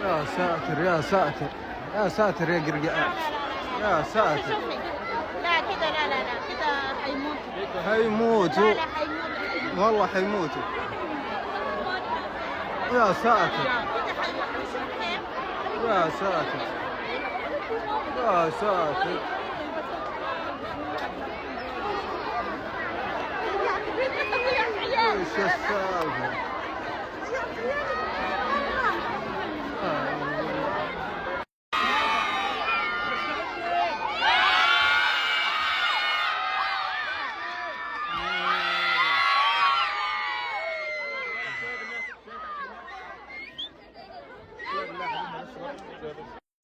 يا ساتر يا ساتر يا ساتر يا قرقاء. يا ساتر. لا كده، لا لا لا كده حيموتوا. حيموتوا. لا لا حيموتوا. والله حيموتوا. يا ساتر. كده حيموتوا. شوف كيف. يا ساتر يا ساتر. ايش السالفة؟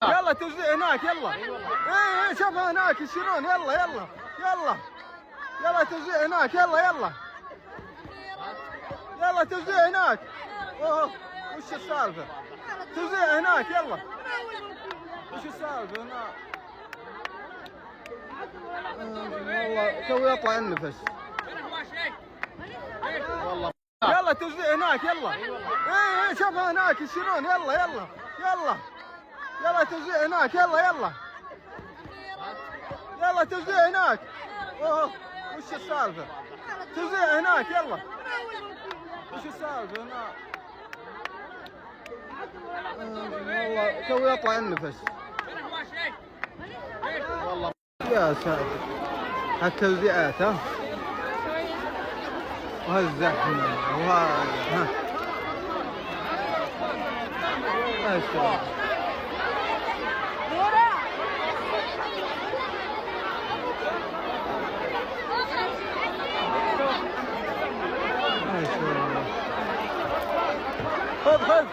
يلا توزيع هناك يلا. ايه شوفها هناك يشيلون. يلا يلا يلا يلا توزيع هناك. يلا يلا يلا توزيع هناك. اوه وش السالفة؟ توزيع هناك يلا. وش السالفة هناك؟ والله تو يطلع النفس والله. يلا توزيع هناك يلا. ايه شوفها هناك يشيلون. يلا يلا يلا يلا توزيع هناك. يلا يلا يلا توزيع هناك. اوه وش السالفة؟ توزيع هناك يلا. وش السالفة هناك؟ والله تو يطلع النفس والله. يا ساتر هالتوزيعات ها وهالزحمة وهذا ما شاء الله. ما شاء الله. خذ خذ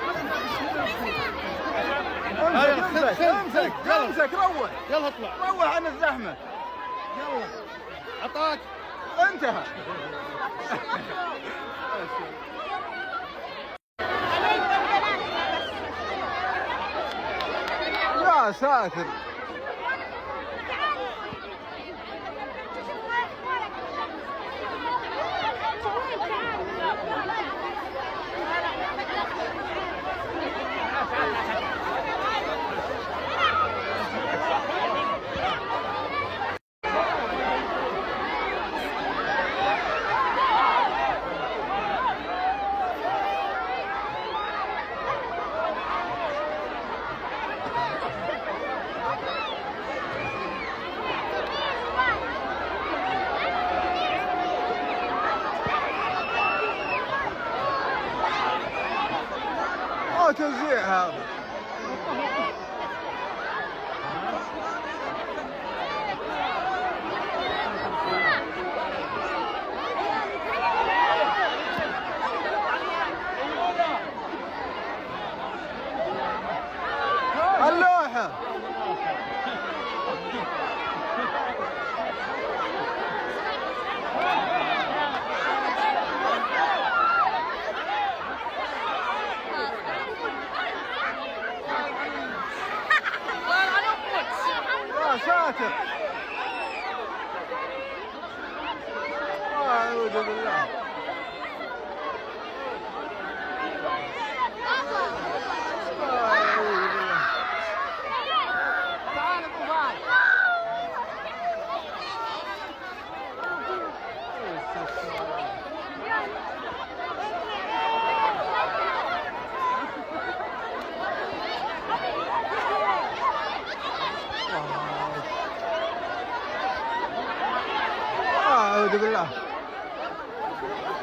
امسك امسك امسك. روح يلا اطلع. روح عن الزحمة. يلا عطاك انتهى. يا ساتر. توزيع هذا. اللوحة يا ساتر. أعوذ بالله. أعوذ بالله. تعال ابو فهد. أعوذ بالله.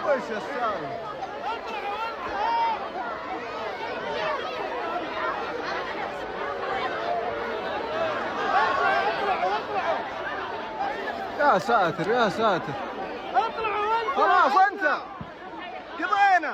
وش السالفة؟ يا ساتر يا ساتر. خلاص انت قضينا.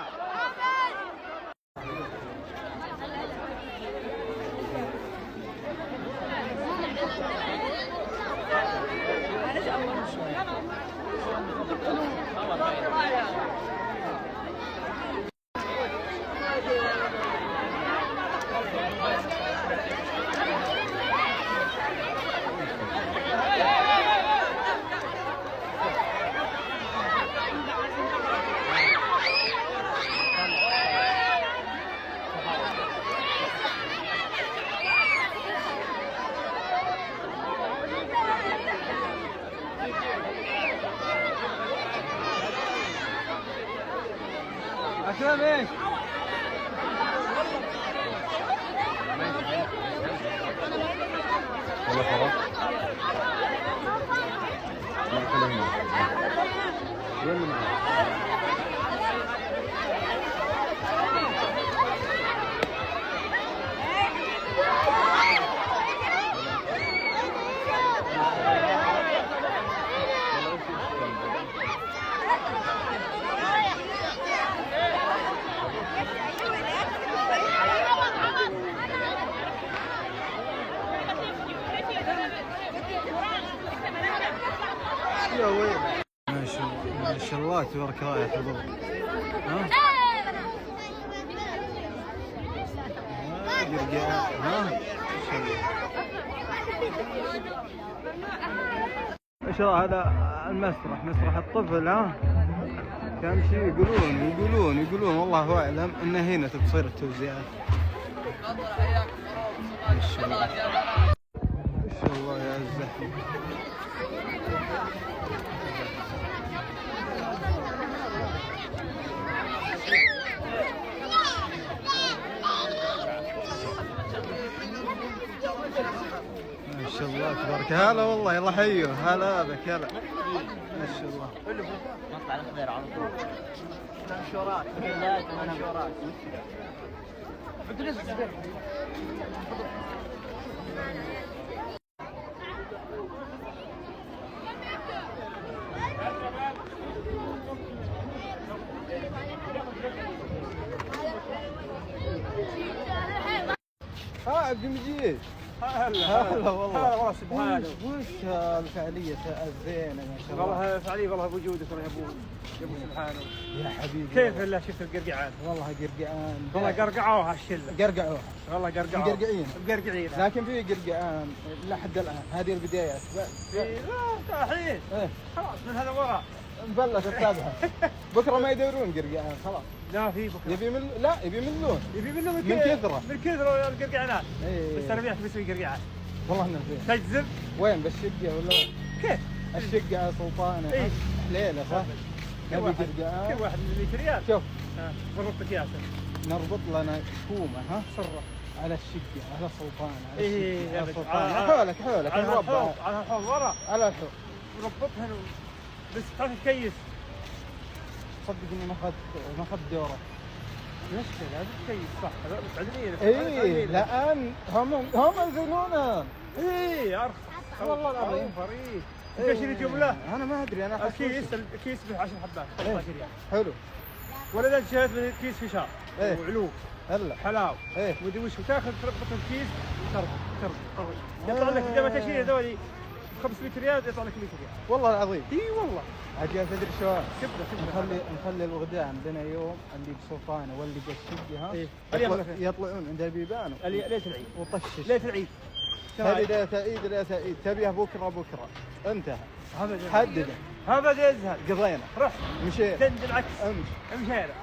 اسلام ايش؟ والله خلاص. لا خلينا. وين يا وين؟ ما شاء الله تبارك الله يا حبيبي. ها؟ قرقاء ها؟ ما شاء الله هذا المسرح، مسرح الطفل ها؟ كان شيء يقولون والله اعلم ان هنا تصير التوزيعات. ما شاء الله ما شاء الله يا الزحمه. ما شاء الله تبارك. هلا والله يلا حيو. هلا بك هلا. ما شاء الله. نطلع الخضير على طول. منشورات. منشورات. عبد المجيد. هلا والله. سبحان الله. وش الفعالية الزينة ما شاء الله. والله فعالية والله بوجودك يا ابو سبحانه. يا حبيبي. كيف الله شفت القرقعان؟ والله قرقعان. والله قرقعوها الشله. قرقعوها. والله قرقعوها. مقرقعين. لكن في قرقعان لحد الآن. هذه البدايات. لا الحين. خلاص من هذا وراء. نبلش نتابعها. بكرة ما يدورون قرقعان خلاص. لا في بكره. يبي يملون. من كثرة. من كثرة القرقعانات. بس انا بيعرف بسوي قرقعان. والله انه زين. تجذب. وين بالشقة ولا؟ كيف؟ الشقة سلطانة. اي. ليلة صح؟ كل واحد من 100 ريال. شوف. نربط ياسر. نربط لنا كومة ها؟ صرة. على الشقة على سلطانة. ايه على سلطانة. حولك على الحوض ورا. على الحوض. نربطها بس تعرف تكيس. صدق اني ما اخذت دوره. مشكلة هذا تكيس صح. هذا متعلمين. ايه لان هم يزينونها. ايه ارخص. والله العظيم فريق. انت شريت جملة؟ انا ما ادري انا الكيس ب 10 حبات 15 ريال. حلو. ولا انت شريت من الكيس فشار وعلوم هلا حلاوه ودي وش وتاخذ تربط الكيس وتربط يطلع لك اذا ما تشيل هذول 500 ريال يطلع لك 100 ريال. والله العظيم. اي والله. عاد تدري شو؟ كبره نخلي الوغداء عندنا يوم اللي بسلطانه واللي بالشقه ها. يطلعون عند البيبان. ليله العيد. وطشش. ليله العيد. هذه ليله عيد تبيها بكره انتهى. حدده. هذا يزهق. قضينا. رح مشينا. بالعكس. امشينا.